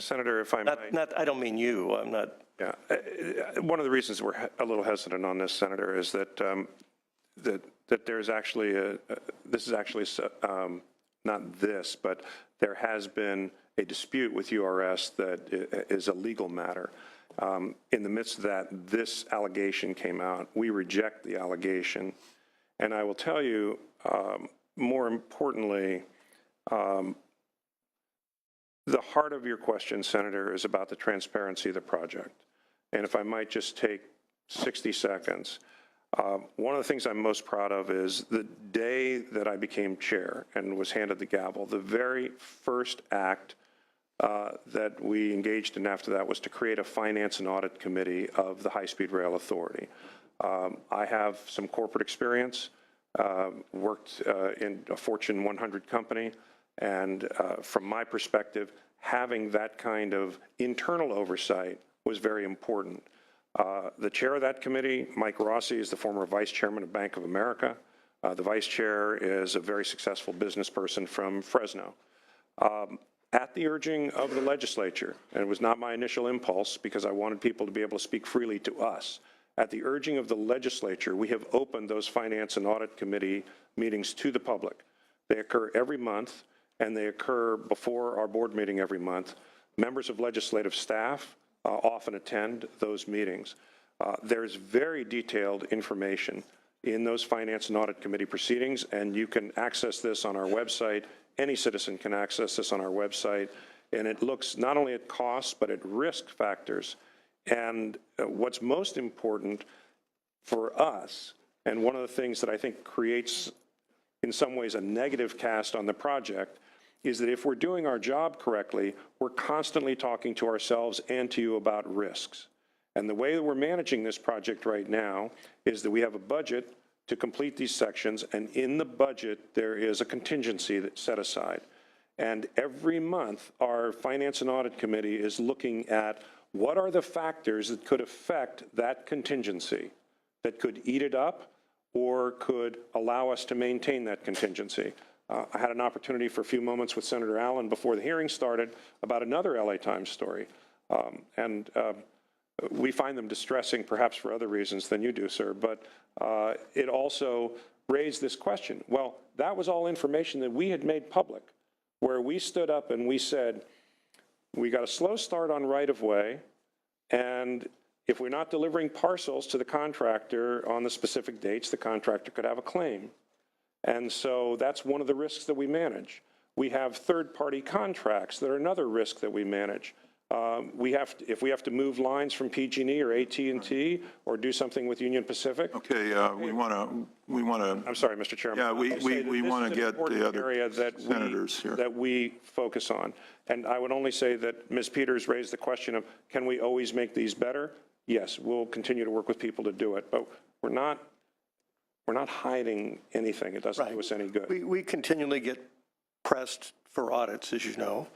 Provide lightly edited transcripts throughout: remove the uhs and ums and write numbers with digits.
Senator, if I might. I don't mean you. I'm not. Yeah. One of the reasons we're a little hesitant on this, Senator, is that that there's actually this is actually not this, but there has been a dispute with URS that is a legal matter. In the midst of that, this allegation came out. We reject the allegation. And I will tell you, more importantly, the heart of your question, Senator, is about the transparency of the project. And if I might just take 60 seconds, one of the things I'm most proud of is the day that I became chair and was handed the gavel, the very first act that we engaged in after that was to create a finance and audit committee of the High-Speed Rail Authority. I have some corporate experience, worked in a Fortune 100 company, and from my perspective, having that kind of internal oversight was very important. The chair of that committee, Mike Rossi, is the former vice chairman of Bank of America. The vice chair is a very successful business person from Fresno. At the urging of the legislature, and it was not my initial impulse because I wanted people to be able to speak freely to us, at the urging of the legislature, we have opened those Finance and Audit Committee meetings to the public. They occur every month, and they occur before our board meeting every month. Members of legislative staff often attend those meetings. There's very detailed information in those Finance and Audit Committee proceedings, and you can access this on our website. Any citizen can access this on our website, and it looks not only at costs, but at risk factors. And what's most important for us, and one of the things that I think creates, in some ways, a negative cast on the project, is that if we're doing our job correctly, we're constantly talking to ourselves and to you about risks. And the way that we're managing this project right now is that we have a budget to complete these sections, and in the budget, there is a contingency that's set aside. And every month, our Finance and Audit Committee is looking at what are the factors that could affect that contingency, that could eat it up or could allow us to maintain that contingency. I had an opportunity for a few moments with Senator Allen before the hearing started about another LA Times story. We find them distressing, perhaps for other reasons than you do, sir, but it also raised this question. Well, that was all information that we had made public, where we stood up and we said, we got a slow start on right-of-way, and if we're not delivering parcels to the contractor on the specific dates, the contractor could have a claim. And so that's one of the risks that we manage. We have third-party contracts that are another risk that we manage. If we have to move lines from PG&E or AT&T or do something with Union Pacific. Okay, we want to. I'm sorry, Mr. Chairman. Yeah, we want to get the other area that senators here. That we focus on. And I would only say that Ms. Peters raised the question of, can we always make these better? Yes, we'll continue to work with people to do it, but we're not hiding anything. It doesn't do us any good. We continually get pressed for audits, as you know.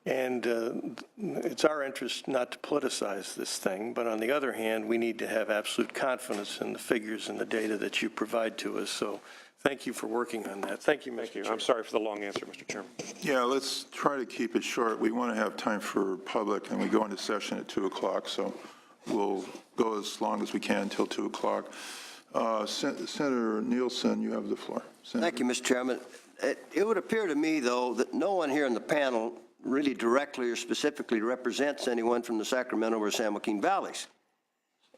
And it's our interest not to politicize this thing, but on the other hand, we need to have absolute confidence in the figures and the data that you provide to us. So thank you for working on that. Thank you, Mr. Chair. I'm sorry for the long answer, Mr. Chairman. Yeah, let's try to keep it short. We want to have time for public, and we go into session at 2 o'clock, so we'll go as long as we can until 2 o'clock. Senator Nielsen, you have the floor. Senator. Thank you, Mr. Chairman. It would appear to me, though, that no one here in the panel really directly or specifically represents anyone from the Sacramento or San Joaquin Valleys.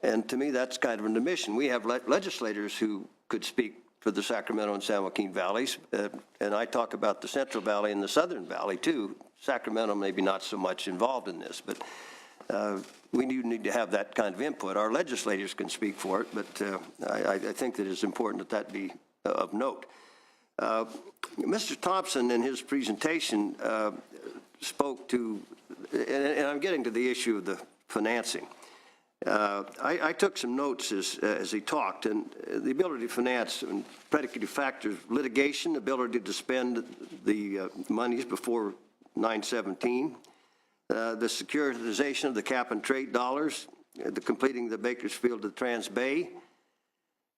And to me, that's kind of an admission. We have legislators who could speak for the Sacramento and San Joaquin Valleys, and I talk about the Central Valley and the Southern Valley, too. Sacramento maybe not so much involved in this, but we do need to have that kind of input. Our legislators can speak for it, but I think that it's important that be of note. Mr. Thompson, in his presentation, spoke to, and I'm getting to the issue of the financing. I took some notes as he talked, and the ability to finance and predicative factors, litigation, ability to spend the monies before 9/17, the securitization of the cap and trade dollars, the completing the Bakersfield to Trans Bay.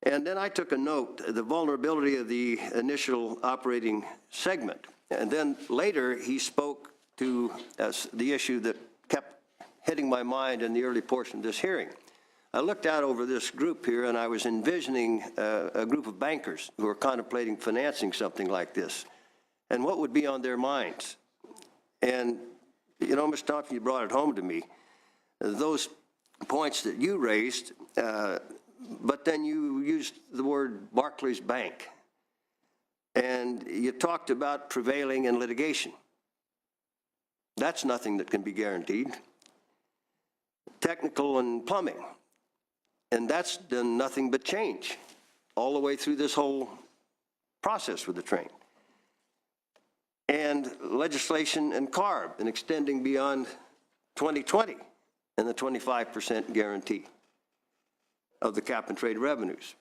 And then I took a note, the vulnerability of the initial operating segment. And then later he spoke to the issue that hitting my mind in the early portion of this hearing. I looked out over this group here, and I was envisioning a group of bankers who are contemplating financing something like this, and what would be on their minds. And, you know, Mr. Thompson, you brought it home to me. Those points that you raised, but then you used the word Barclays Bank, and you talked about prevailing in litigation. That's nothing that can be guaranteed. Technical and plumbing, and that's done nothing but change all the way through this whole process with the train. And legislation and CARB, and extending beyond 2020, and the 25% guarantee of the cap and trade revenues.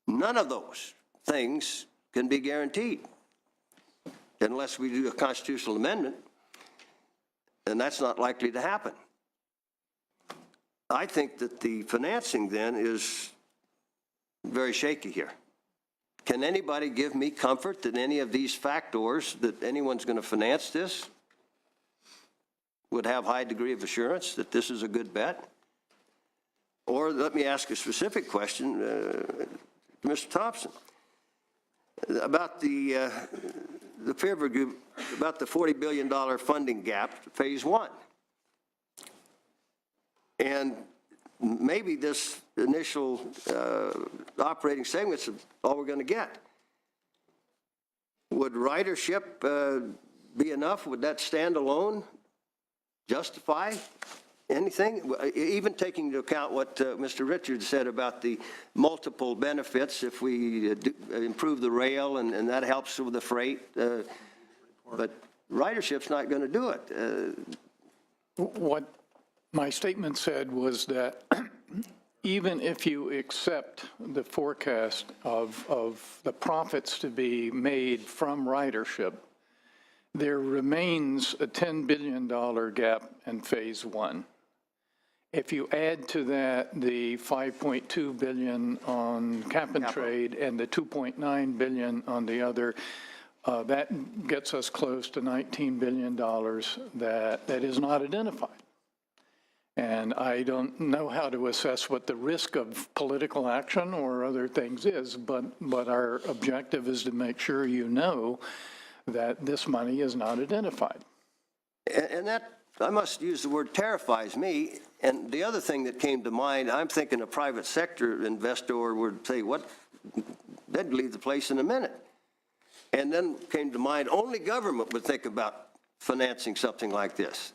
None of those things can be guaranteed unless we do a constitutional amendment, and that's not likely to happen. I think that the financing then is very shaky here. Can anybody give me comfort that any of these factors, that anyone's going to finance this, would have high degree of assurance that this is a good bet? Or let me ask a specific question to Mr. Thompson about the peer group, about the $40 billion funding gap, phase one. And maybe this initial operating segment's all we're going to get. Would ridership be enough? Would that stand alone justify anything? Even taking into account what Mr. Richards said about the multiple benefits if we improve the rail and that helps with the freight. But ridership's not going to do it. What my statement said was that even if you accept the forecast of the profits to be made from ridership, there remains a $10 billion gap in phase one. If you add to that the $5.2 billion on cap and trade and the $2.9 billion on the other, that gets us close to $19 billion that is not identified. And I don't know how to assess what the risk of political action or other things is, but our objective is to make sure you know that this money is not identified. And that, I must use the word, terrifies me. And the other thing that came to mind, I'm thinking a private sector investor would say, what, they'd leave the place in a minute. And then came to mind, only government would think about financing something like this.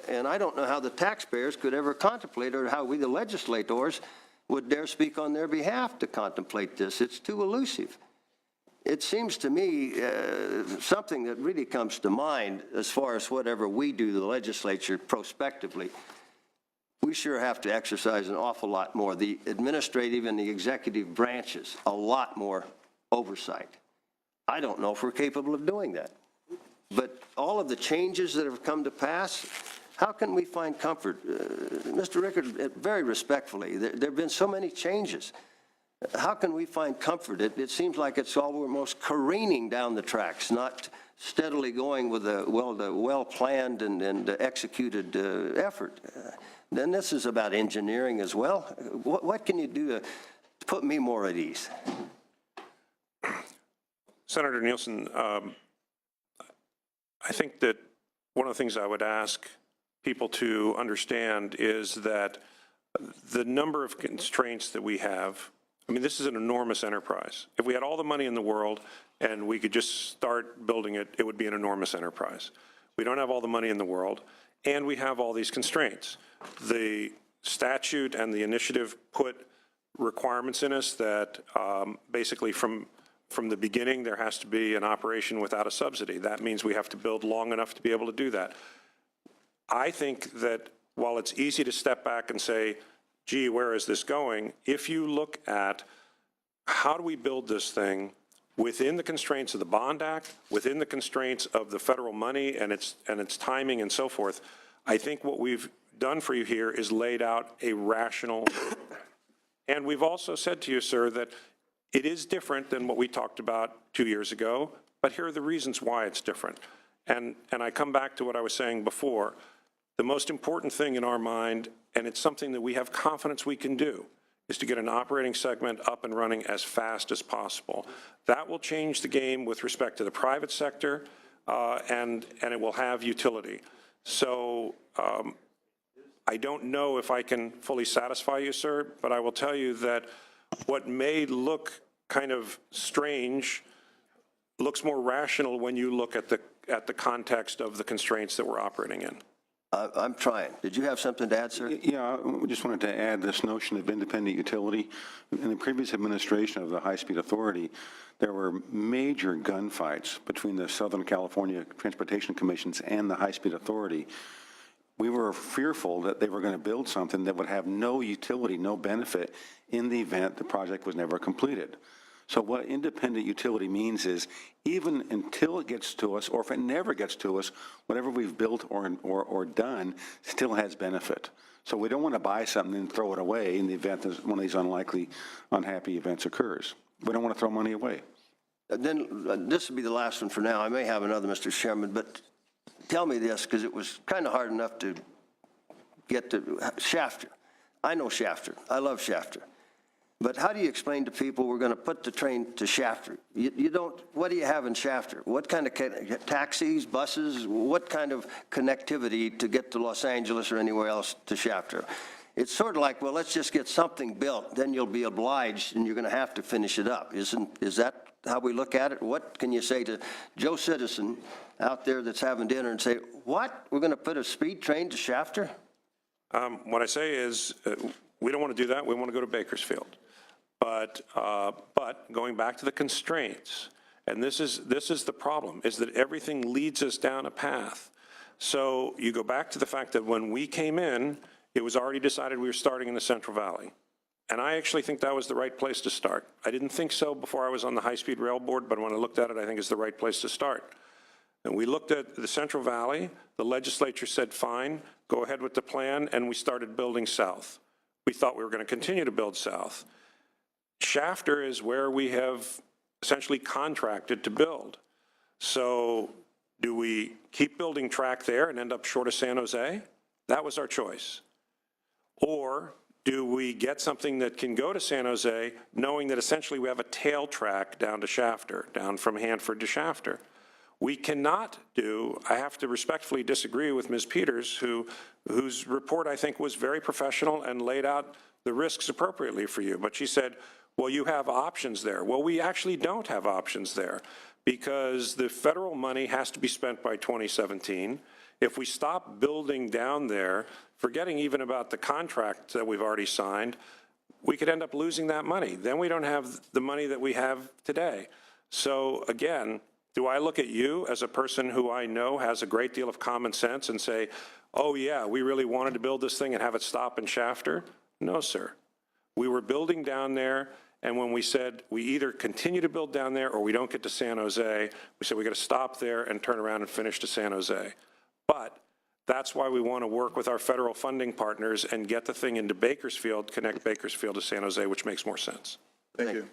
And I don't know how the taxpayers could ever contemplate, or how we, the legislators, would dare speak on their behalf to contemplate this. It's too elusive. It seems to me something that really comes to mind as far as whatever we do, the legislature, prospectively, we sure have to exercise an awful lot more, the administrative and the executive branches, a lot more oversight. I don't know if we're capable of doing that. But all of the changes that have come to pass, how can we find comfort? Mr. Rickard, very respectfully, there have been so many changes. How can we find comfort? It seems like it's almost careening down the tracks, not steadily going with a well-planned and executed effort. Then this is about engineering as well. What can you do to put me more at ease? Senator Nielsen, I think that one of the things I would ask people to understand is that the number of constraints that we have, I mean, this is an enormous enterprise. If we had all the money in the world and we could just start building it, it would be an enormous enterprise. We don't have all the money in the world, and we have all these constraints. The statute and the initiative put requirements in us that basically from the beginning there has to be an operation without a subsidy. That means we have to build long enough to be able to do that. I think that while it's easy to step back and say, gee, where is this going? If you look at how do we build this thing within the constraints of the Bond Act, within the constraints of the federal money and its timing and so forth, I think what we've done for you here is laid out a rational. And we've also said to you, sir, that it is different than what we talked about 2 years ago, but here are the reasons why it's different. And I come back to what I was saying before. the most important thing in our mind, and it's something that we have confidence we can do, is to get an operating segment up and running as fast as possible. That will change the game with respect to the private sector, and it will have utility. So I don't know if I can fully satisfy you, sir, but I will tell you that what may look kind of strange looks more rational when you look at the context of the constraints that we're operating in. I'm trying. Did you have something to add, sir? Yeah, I just wanted to add this notion of independent utility. In the previous administration of the High-Speed Authority, there were major gunfights between the Southern California Transportation Commissions and the High-Speed Authority. We were fearful that they were going to build something that would have no utility, no benefit in the event the project was never completed. So what independent utility means is even until it gets to us, or if it never gets to us, whatever we've built or done still has benefit. So we don't want to buy something and throw it away in the event that one of these unlikely, unhappy events occurs. We don't want to throw money away. Then this will be the last one for now. I may have another, Mr. Chairman, but tell me this, because it was kind of hard enough to get to Shafter. I know Shafter. I love Shafter. But how do you explain to people we're going to put the train to Shafter? You don't, what do you have in Shafter? What kind of taxis, buses, what kind of connectivity to get to Los Angeles or anywhere else to Shafter? It's sort of like, well, let's just get something built, then you'll be obliged and you're going to have to finish it up. Is that how we look at it? What can you say to Joe Citizen out there that's having dinner and say, what, we're going to put a speed train to Shafter? What I say is we don't want to do that. We want to go to Bakersfield. But going back to the constraints, and this is the problem, is that everything leads us down a path. So you go back to the fact that when we came in, it was already decided we were starting in the Central Valley. And I actually think that was the right place to start. I didn't think so before I was on the High-Speed Rail Board, but when I looked at it, I think it's the right place to start. And we looked at the Central Valley, the legislature said, fine, go ahead with the plan, and we started building south. We thought we were going to continue to build south. Shafter is where we have essentially contracted to build. So do we keep building track there and end up short of San Jose? That was our choice. Or do we get something that can go to San Jose, knowing that essentially we have a tail track down to Shafter, down from Hanford to Shafter? We cannot do, I have to respectfully disagree with Ms. Peters, whose report I think was very professional and laid out the risks appropriately for you. But she said, well, you have options there. Well, we actually don't have options there because the federal money has to be spent by 2017. If we stop building down there, forgetting even about the contract that we've already signed, we could end up losing that money. Then we don't have the money that we have today. So again, do I look at you as a person who I know has a great deal of common sense and say, oh yeah, we really wanted to build this thing and have it stop in Shafter? No, sir. We were building down there, and when we said we either continue to build down there or we don't get to San Jose, we said we got to stop there and turn around and finish to San Jose. But that's why we want to work with our federal funding partners and get the thing into Bakersfield, connect Bakersfield to San Jose, which makes more sense. Thank you.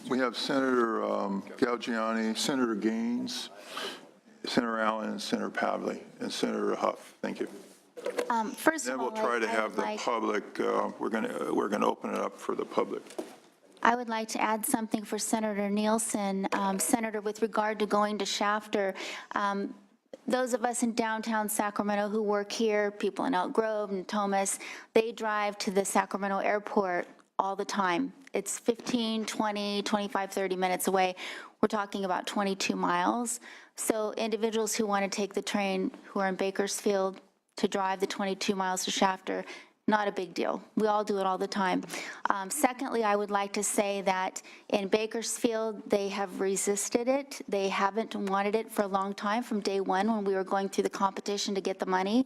We have Senator Galgiani, Senator Gaines, Senator Allen, and Senator Pavley, and Senator Huff. Thank you. First Then of all, we'll try to have the like, public, we're going to open it up for the public. I would like to add something for Senator Nielsen. Senator, with regard to going to Shafter, those of us in downtown Sacramento who work here, people in Elk Grove and Thomas, they drive to the Sacramento airport all the time. It's 15, 20, 25, 30 minutes away. We're talking about 22 miles. So individuals who want to take the train who are in Bakersfield to drive the 22 miles to Shafter, not a big deal. We all do it all the time. Secondly, I would like to say that in Bakersfield, they have resisted it. They haven't wanted it for a long time, from day one when we were going through the competition to get the money.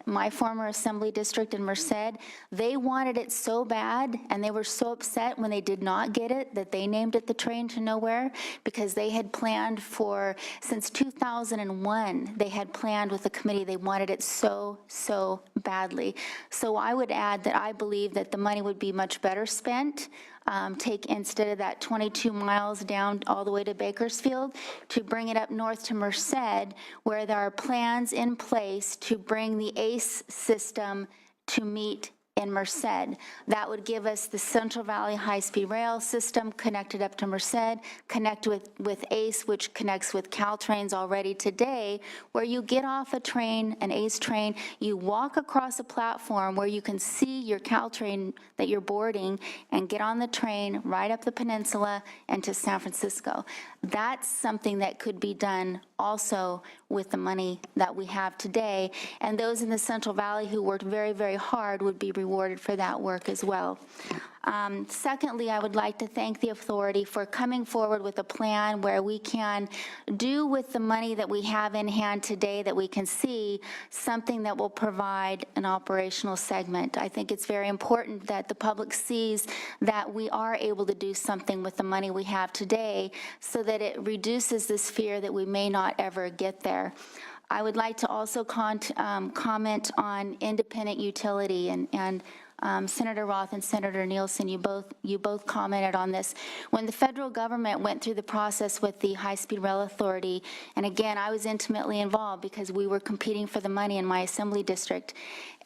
My former assembly district in Merced, they wanted it so bad, and they were so upset when they did not get it that they named it the Train to Nowhere, because they had planned for, since 2001, they had planned with the committee, they wanted it so badly. So I would add that I believe that the money would be much better spent take, instead of that 22 miles down all the way to Bakersfield, to bring it up north to Merced, where there are plans in place to bring the ACE system to meet in Merced. That would give us the Central Valley high-speed rail system connected up to Merced, connect with ACE, which connects with Caltrains already today, where you get off a train, an ACE train, you walk across a platform where you can see your Caltrain that you're boarding and get on the train right up the peninsula and to San Francisco. That's something that could be done also with the money that we have today, and those in the Central Valley who worked very, very hard would be rewarded for that work as well. Secondly, I would like to thank the authority for coming forward with a plan where we can do with the money that we have in hand today that we can see something that will provide an operational segment. I think it's very important that the public sees that we are able to do something with the money we have today so that it reduces this fear that we may not ever get there. I would like to also comment on independent utility, and Senator Roth and Senator Nielsen, you both commented on this. When the federal government went through the process with the High-Speed Rail Authority, and again, I was intimately involved because we were competing for the money in my assembly district,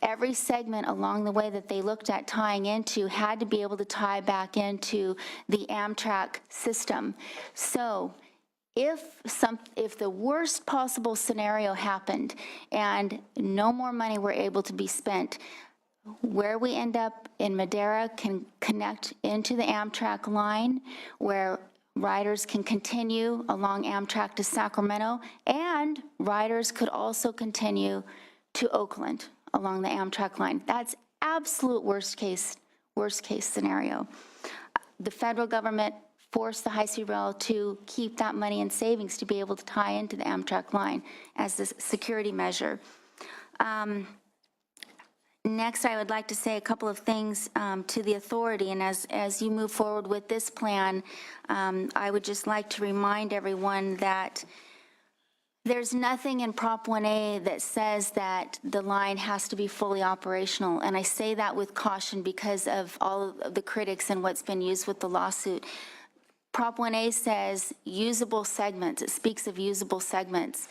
every segment along the way that they looked at tying into had to be able to tie back into the Amtrak system. So if the worst possible scenario happened and no more money were able to be spent, where we end up in Madera can connect into the Amtrak line, where riders can continue along Amtrak to Sacramento, and riders could also continue to Oakland along the Amtrak line. That's absolute worst case scenario. The federal government forced the high-speed rail to keep that money in savings to be able to tie into the Amtrak line as a security measure. Next, I would like to say a couple of things to the authority, and as you move forward with this plan, I would just like to remind everyone that there's nothing in Prop 1A that says that the line has to be fully operational, and I say that with caution because of all of the critics and what's been used with the lawsuit. Prop 1A says usable segments. It speaks of usable segments.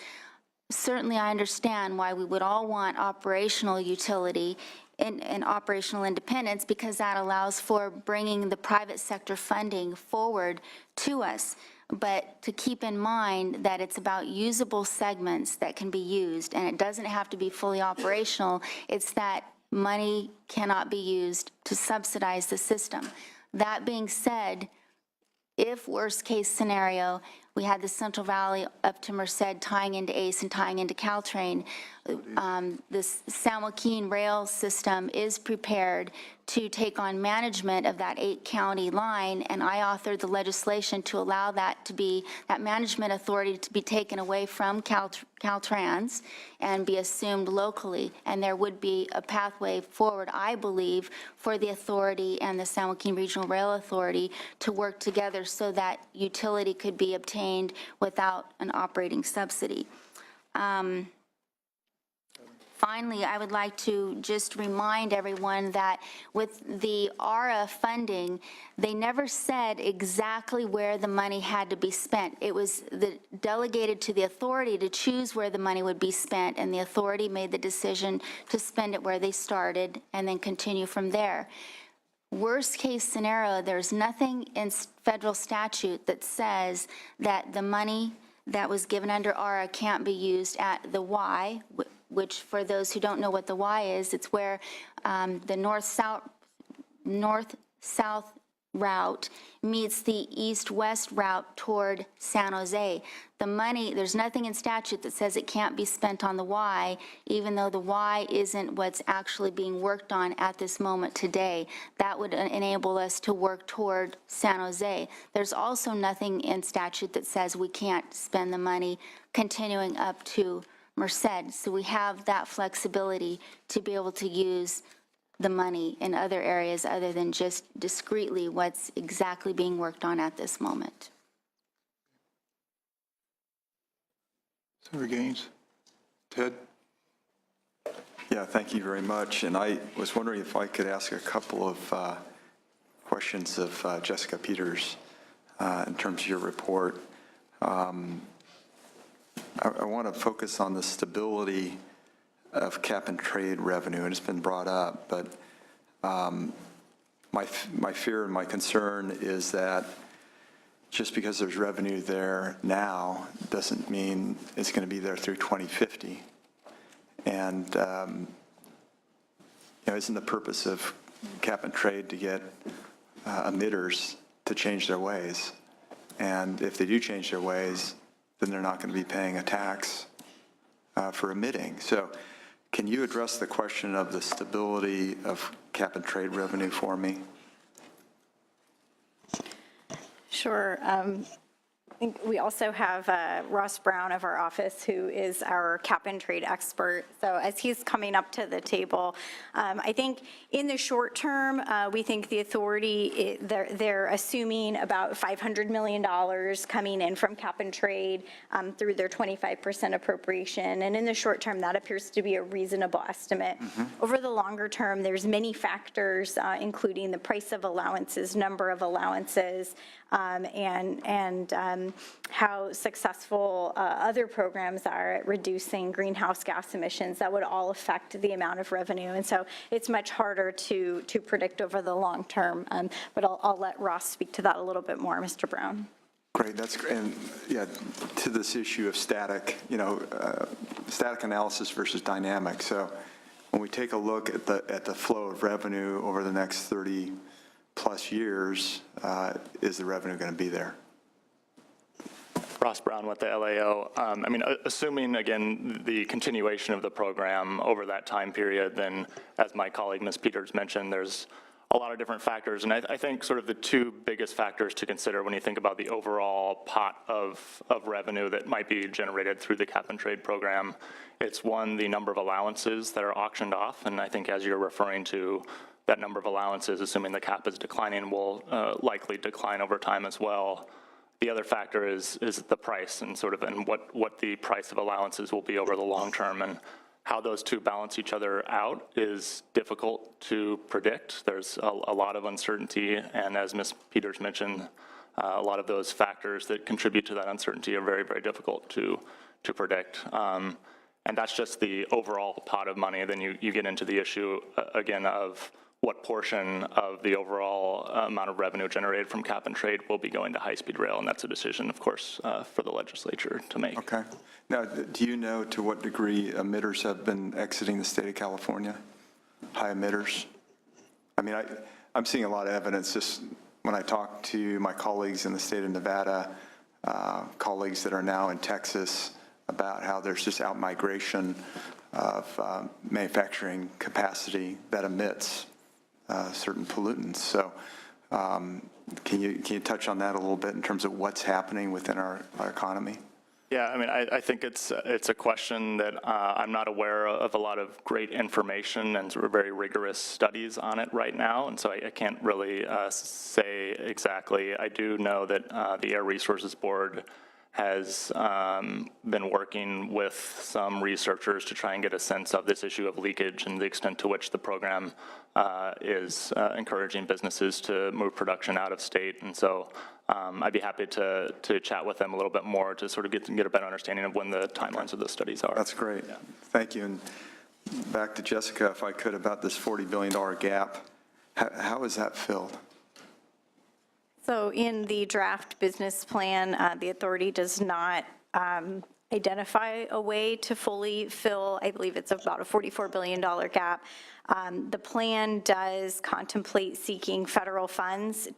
Certainly, I understand why we would all want operational utility and operational independence, because that allows for bringing the private sector funding forward to us. But to keep in mind that it's about usable segments that can be used, and it doesn't have to be fully operational. It's that money cannot be used to subsidize the system. That being said, if worst case scenario, we had the Central Valley up to Merced tying into ACE and tying into Caltrain, this San Joaquin rail system is prepared to take on management of that 8-county line, and I authored the legislation to allow that management authority to be taken away from Caltrans and be assumed locally, and there would be a pathway forward, I believe, for the authority and the San Joaquin Regional Rail Authority to work together so that utility could be obtained without an operating subsidy. Finally, I would like to just remind everyone that with the ARA funding, they never said exactly where the money had to be spent. It was delegated to the authority to choose where the money would be spent, and the authority made the decision to spend it where they started and then continue from there. Worst case scenario, there's nothing in federal statute that says that the money that was given under ARA can't be used at the Y, which for those who don't know what the Y is, it's where the north-south route meets the east-west route toward San Jose. The money, there's nothing in statute that says it can't be spent on the Y, even though the Y isn't what's actually being worked on at this moment today. That would enable us to work toward San Jose. There's also nothing in statute that says we can't spend the money continuing up to Merced. So we have that flexibility to be able to use the money in other areas other than just discretely what's exactly being worked on at this moment. Senator Gaines? Ted? Yeah, thank you very much. And I was wondering if I could ask a couple of questions of Jessica Peters in terms of your report. I want to focus on the stability of cap and trade revenue, and it's been brought up, but my fear and my concern is that just because there's revenue there now doesn't mean it's going to be there through 2050. And isn't the purpose of cap and trade to get emitters to change their ways? And if they do change their ways, then they're not going to be paying a tax for emitting. So can you address the question of the stability of cap and trade revenue for me? Sure. I think we also have Ross Brown of our office, who is our cap and trade expert. So as he's coming up to the table, I think in the short term, we think the authority, they're assuming about $500 million coming in from cap and trade through their 25% appropriation. And in the short term, that appears to be a reasonable estimate. Over the longer term, there's many factors, including the price of allowances, number of allowances, and how successful other programs are at reducing greenhouse gas emissions. That would all affect the amount of revenue. And so it's much harder to predict over the long term. But I'll let Ross speak to that a little bit more, Mr. Brown. Great, that's great. And yeah, to this issue of static, static analysis versus dynamic. So when we take a look at the flow of revenue over the next 30 plus years, is the revenue going to be there? Ross Brown with the LAO. Assuming, again, the continuation of the program over that time period, then as my colleague, Ms. Peters, mentioned, there's a lot of different factors. And I think sort of the two biggest factors to consider when you think about the overall pot of revenue that might be generated through the cap and trade program, it's one, the number of allowances that are auctioned off. And I think as you're referring to, that number of allowances, assuming the cap is declining, will likely decline over time as well. The other factor is the price and what the price of allowances will be over the long term, and how those two balance each other out is difficult to predict. There's a lot of uncertainty, and as Ms. Peters mentioned, a lot of those factors that contribute to that uncertainty are very, very difficult to predict. And that's just the overall pot of money. Then you get into the issue, again, of what portion of the overall amount of revenue generated from cap and trade will be going to high-speed rail, and that's a decision, of course, for the legislature to make. Okay. Now, do you know to what degree emitters have been exiting the state of California? High emitters? I'm seeing a lot of evidence just when I talk to my colleagues in the state of Nevada, colleagues that are now in Texas, about how there's just out-migration of manufacturing capacity that emits certain pollutants. So can you touch on that a little bit in terms of what's happening within our economy? Yeah, I think it's a question that I'm not aware of a lot of great information and sort of very rigorous studies on it right now, and so I can't really say exactly. I do know that the Air Resources Board has been working with some researchers to try and get a sense of this issue of leakage and the extent to which the program is encouraging businesses to move production out of state. And so I'd be happy to chat with them a little bit more to sort of get a better understanding of when the timelines of those studies are. That's great. Yeah. Thank you. And back to Jessica, if I could, about this $40 billion gap. How is that filled? So in the draft business plan, the authority does not identify a way to fully fill, I believe it's about a $44 billion gap. The plan does contemplate seeking federal funds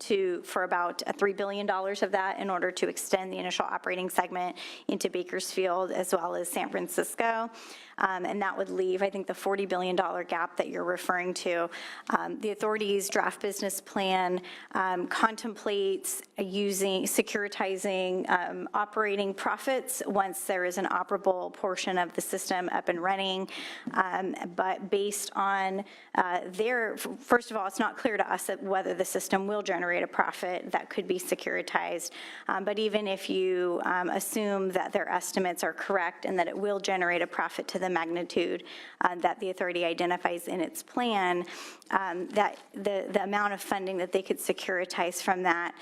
for about $3 billion of that in order to extend the initial operating segment into Bakersfield as well as San Francisco. And that would leave, I think, the $40 billion gap that you're referring to. The authority's draft business plan contemplates securitizing operating profits once there is an operable portion of the system up and running. But based on first of all, it's not clear to us whether the system will generate a profit that could be securitized. But even if you assume that their estimates are correct and that it will generate a profit to the magnitude that the authority identifies in its plan, that the amount of funding that they could securitize from that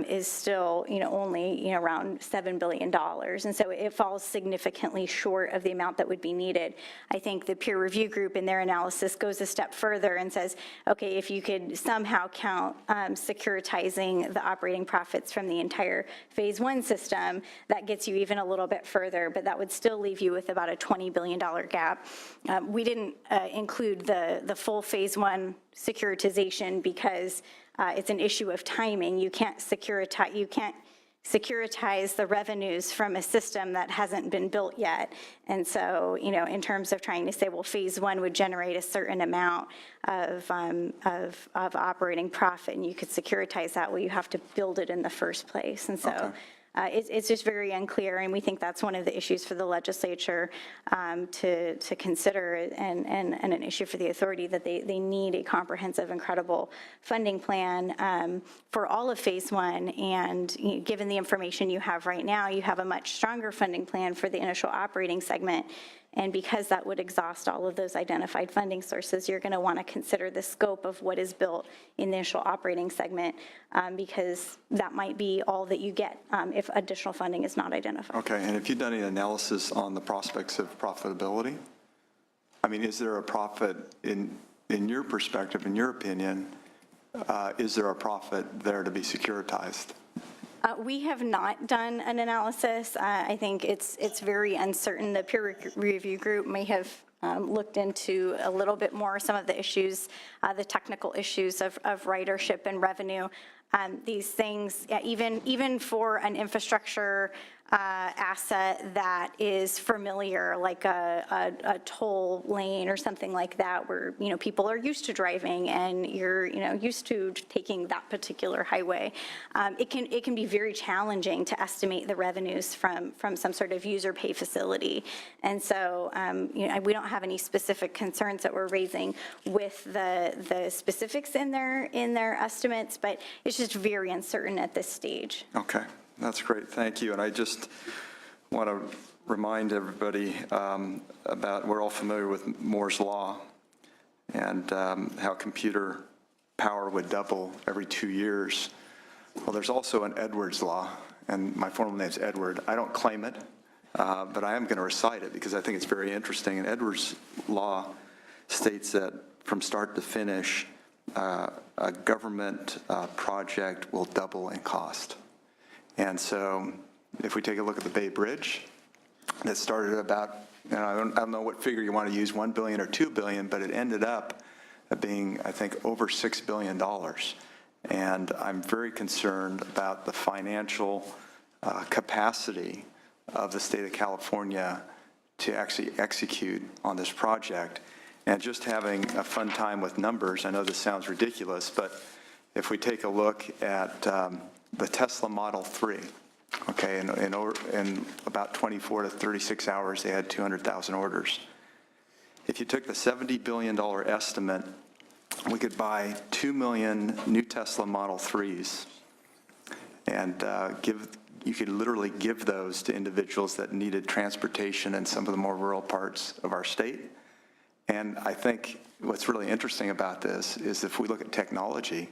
is still, only, around $7 billion. And so it falls significantly short of the amount that would be needed. I think the peer review group in their analysis goes a step further and says, okay, if you could somehow count securitizing the operating profits from the entire phase one system, that gets you even a little bit further, but that would still leave you with about a $20 billion gap. We didn't include the full phase one securitization because it's an issue of timing. You can't securitize the revenues from a system that hasn't been built yet. And so, in terms of trying to say, well, phase one would generate a certain amount of operating profit, and you could securitize that, well, you have to build it in the first place. And so it's just very unclear, and we think that's one of the issues for the legislature to consider, and an issue for the authority, that they need a comprehensive and credible funding plan for all of phase one. And given the information you have right now, you have a much stronger funding plan for the initial operating segment. And because that would exhaust all of those identified funding sources, you're going to want to consider the scope of what is built in the initial operating segment, because that might be all that you get if additional funding is not identified. Okay, and have you done any analysis on the prospects of profitability? I mean, is there a profit in your perspective, in your opinion, is there a profit there to be securitized? We have not done an analysis. I think it's very uncertain. The peer review group may have looked into a little bit more some of the issues, the technical issues of ridership and revenue. These things, even for an infrastructure asset that is familiar, like a toll lane or something like that, where people are used to driving and you're used to taking that particular highway, it can be very challenging to estimate the revenues from some sort of user pay facility. And so we don't have any specific concerns that we're raising with the specifics in their estimates, but it's just very uncertain at this stage. Okay. That's great, thank you. And I just want to remind everybody about, we're all familiar with Moore's Law and how computer power would double every 2 years. Well, there's also an Edwards Law, and my formal name is Edward. I don't claim it, but I am going to recite it because I think it's very interesting. And Edwards Law states that from start to finish, a government project will double in cost. And so if we take a look at the Bay Bridge, that started at about, I don't know what figure you want to use, $1 billion or $2 billion, but it ended up being, I think, over $6 billion. And I'm very concerned about the financial capacity of the state of California to actually execute on this project. And just having a fun time with numbers, I know this sounds ridiculous, but if we take a look at the Tesla Model 3, okay, in about 24 to 36 hours, they had 200,000 orders. If you took the $70 billion estimate, we could buy 2 million new Tesla Model 3s, and you could literally give those to individuals that needed transportation in some of the more rural parts of our state. And I think what's really interesting about this is if we look at technology,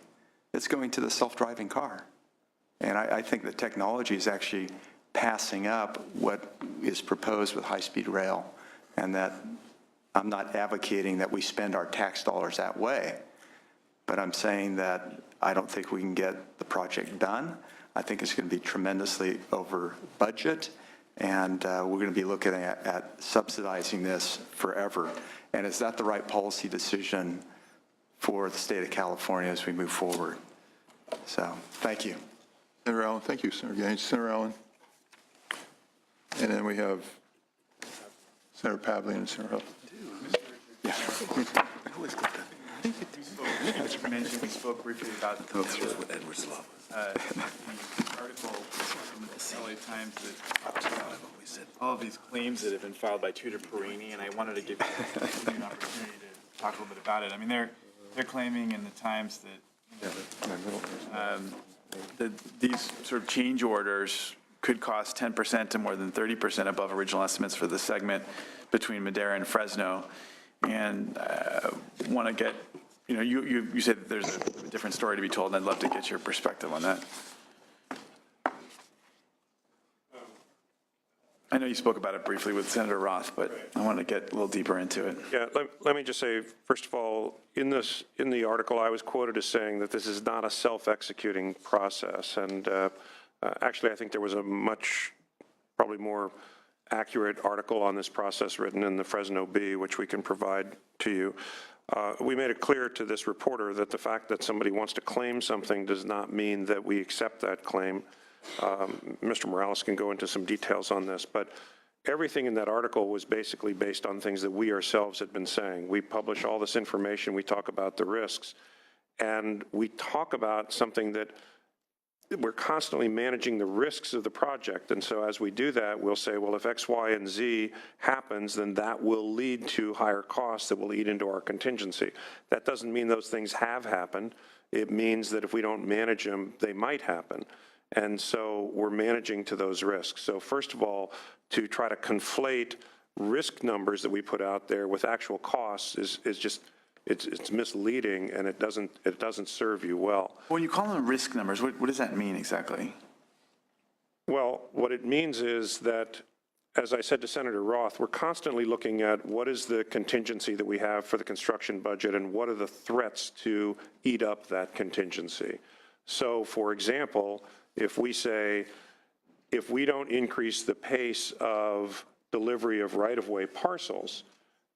it's going to the self-driving car. And I think the technology is actually passing up what is proposed with high-speed rail, and that I'm not advocating that we spend our tax dollars that way, but I'm saying that I don't think we can get the project done. I think it's going to be tremendously over budget, and we're going to be looking at subsidizing this forever. And is that the right policy decision for the state of California as we move forward? So, thank you. Senator Allen, thank you, Senator Gaines. Senator Allen. And then we have Senator Pavlian and Senator Huff. Yeah. Mr. Manchin, we spoke briefly about the article in the LA Times that talks about all of these claims that have been filed by Tutor Perini, and I wanted to give you an opportunity to talk a little bit about it. I mean, they're claiming in the Times that these sort of change orders could cost 10% to more than 30% above original estimates for the segment between Madera and Fresno. And want to get, you said that there's a different story to be told, and I'd love to get your perspective on that. I know you spoke about it briefly with Senator Roth, but I want to get a little deeper into it. Yeah, let me just say, first of all, in the article, I was quoted as saying that this is not a self-executing process. And actually, I think there was a probably more accurate article on this process written in the Fresno Bee, which we can provide to you. We made it clear to this reporter that the fact that somebody wants to claim something does not mean that we accept that claim. Mr. Morales can go into some details on this, but everything in that article was basically based on things that we ourselves had been saying. We publish all this information, we talk about the risks, and we talk about something that we're constantly managing the risks of the project. And so as we do that, we'll say, well, if X, Y, and Z happens, then that will lead to higher costs that will eat into our contingency. That doesn't mean those things have happened. It means that if we don't manage them, they might happen. And so we're managing to those risks. So first of all, to try to conflate risk numbers that we put out there with actual costs is just, it's misleading, and it doesn't serve you well. When you call them risk numbers, what does that mean exactly? Well, what it means is that, as I said to Senator Roth, we're constantly looking at what is the contingency that we have for the construction budget and what are the threats to eat up that contingency. So, for example, if we say, if we don't increase the pace of delivery of right-of-way parcels,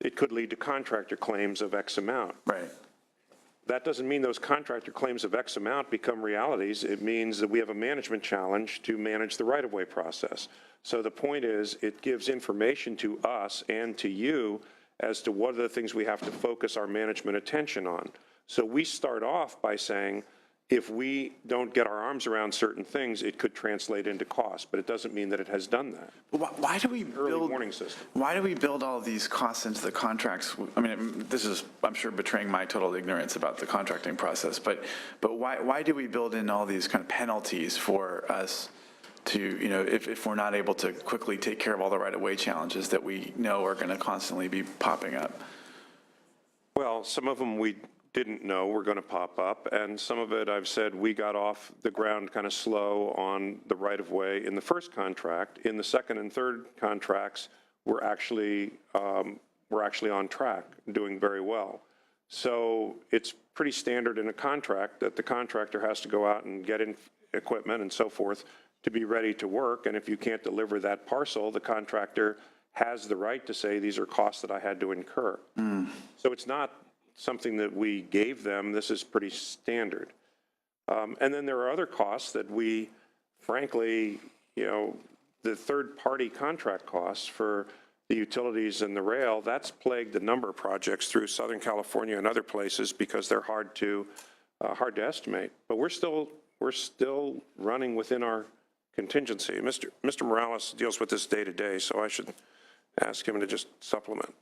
it could lead to contractor claims of X amount. Right. That doesn't mean those contractor claims of X amount become realities. It means that we have a management challenge to manage the right-of-way process. So the point is, it gives information to us and to you as to what are the things we have to focus our management attention on. So we start off by saying, if we don't get our arms around certain things, it could translate into cost, but it doesn't mean that it has done that. Why do we Early warning system. Why do we build all these costs into the contracts? I mean, this is, I'm sure, betraying my total ignorance about the contracting process, but why do we build in all these kind of penalties for us to, if we're not able to quickly take care of all the right-of-way challenges that we know are going to constantly be popping up? Well, some of them we didn't know were going to pop up, and some of it I've said we got off the ground kind of slow on the right-of-way in the first contract. In the second and third contracts, we're actually on track, doing very well. So it's pretty standard in a contract that the contractor has to go out and get in equipment and so forth to be ready to work, and if you can't deliver that parcel, the contractor has the right to say, these are costs that I had to incur. So it's not something that we gave them. This is pretty standard. And then there are other costs that we, frankly, the third-party contract costs for the utilities and the rail, that's plagued a number of projects through Southern California and other places because they're hard to estimate. But we're still running within our contingency. Mr. Morales deals with this day to day, so I should ask him to just supplement.